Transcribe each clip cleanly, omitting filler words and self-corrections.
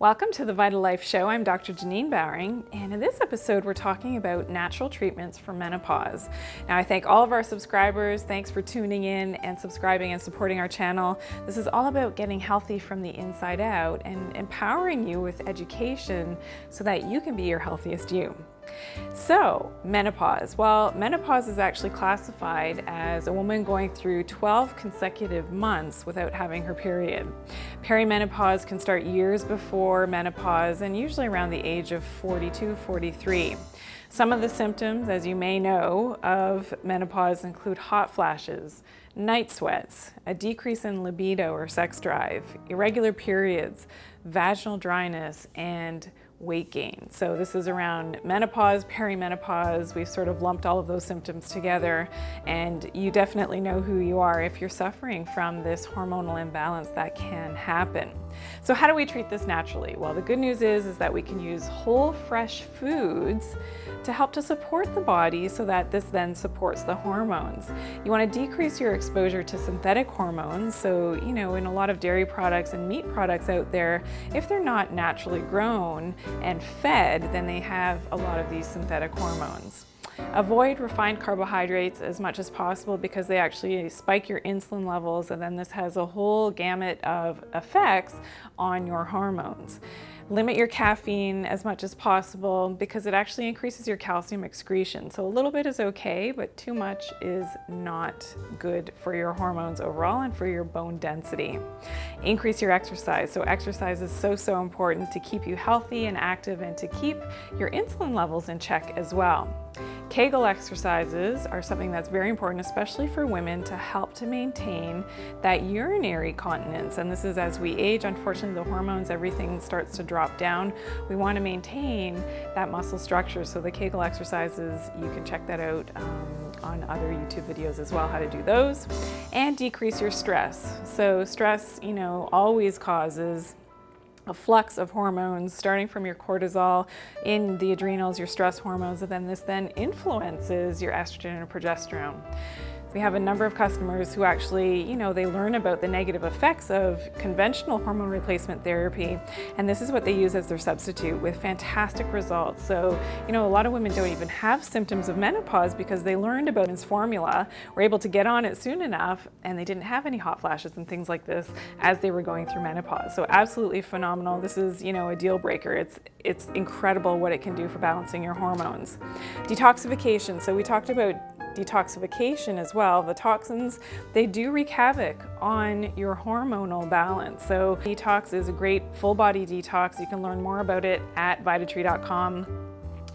Welcome to the VitaLife show. I'm Dr. Janine Bowering, and in this episode we're talking about natural treatments for menopause. Now I thank all of our subscribers. Thanks for tuning in and subscribing and supporting our channel. This is all about getting healthy from the inside out and empowering you with education so that you can be your healthiest you. So, menopause. Well, menopause is actually classified as a woman going through 12 consecutive months without having her period. Perimenopause can start years before menopause and usually around the age of 42, 43. Some of the symptoms, as you may know, of menopause include hot flashes, night sweats, a decrease in libido or sex drive, irregular periods, vaginal dryness, and weight gain. So this is around menopause, perimenopause. We've sort of lumped all of those symptoms together, and you definitely know who you are if you're suffering from this hormonal imbalance that can happen. So how do we treat this naturally? Well, the good news is that we can use whole fresh foods to help to support the body so that this then supports the hormones. You want to decrease your exposure to synthetic hormones. So, in a lot of dairy products and meat products out there, if they're not naturally grown and fed, then they have a lot of these synthetic hormones. Avoid refined carbohydrates as much as possible because they actually spike your insulin levels, and then this has a whole gamut of effects on your hormones. Limit your caffeine as much as possible because it actually increases your calcium excretion. So a little bit is okay, but too much is not good for your hormones overall and for your bone density. Increase your exercise. So exercise is so important to keep you healthy and active and to keep your insulin levels in check as well. Kegel exercises are something that's very important, especially for women, to help to maintain that urinary continence. And this is as we age, unfortunately, the hormones, everything starts to drop down. We want to maintain that muscle structure. So the Kegel exercises, you can check that out on other YouTube videos as well, how to do those. And decrease your stress. So stress, always causes a flux of hormones starting from your cortisol in the adrenals, your stress hormones, and then this influences your estrogen and progesterone. We have a number of customers who actually, they learn about the negative effects of conventional hormone replacement therapy, and this is what they use as their substitute with fantastic results. So, a lot of women don't even have symptoms of menopause because they learned about this formula, were able to get on it soon enough, and they didn't have any hot flashes and things like this as they were going through menopause. So absolutely phenomenal. This is, a deal breaker. It's incredible what it can do for balancing your hormones. Detoxification. So we talked about detoxification as well. The toxins, they do wreak havoc on your hormonal balance. So detox is a great full body detox. You can learn more about it at vitatree.com.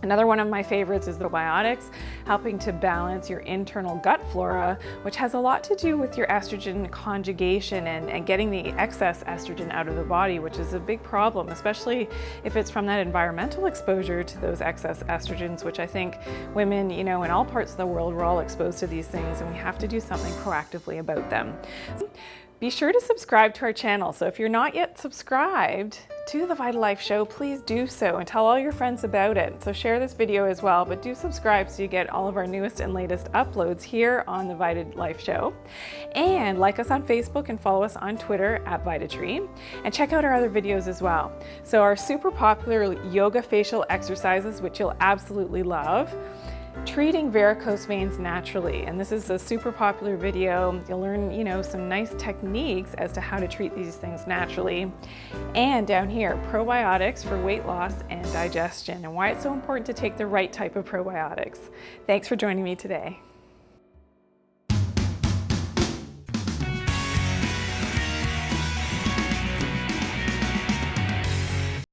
Another one of my favorites is the probiotics, helping to balance your internal gut flora, which has a lot to do with your estrogen conjugation and getting the excess estrogen out of the body, which is a big problem, especially if it's from that environmental exposure to those excess estrogens, which I think women, in all parts of the world, we're all exposed to these things, and we have to do something proactively about them. Be sure to subscribe to our channel. So if you're not yet subscribed to the VitaLife show, please do so and tell all your friends about it. So share this video as well, but do subscribe so you get all of our newest and latest uploads here on the VitaLife show. And like us on Facebook and follow us on Twitter at VitaTree, and check out our other videos as well. So our super popular yoga facial exercises, which you'll absolutely love. Treating varicose veins naturally, and this is a super popular video. You'll learn, some nice techniques as to how to treat these things naturally. And down here, probiotics for weight loss and digestion, and why it's so important to take the right type of probiotics. Thanks for joining me today.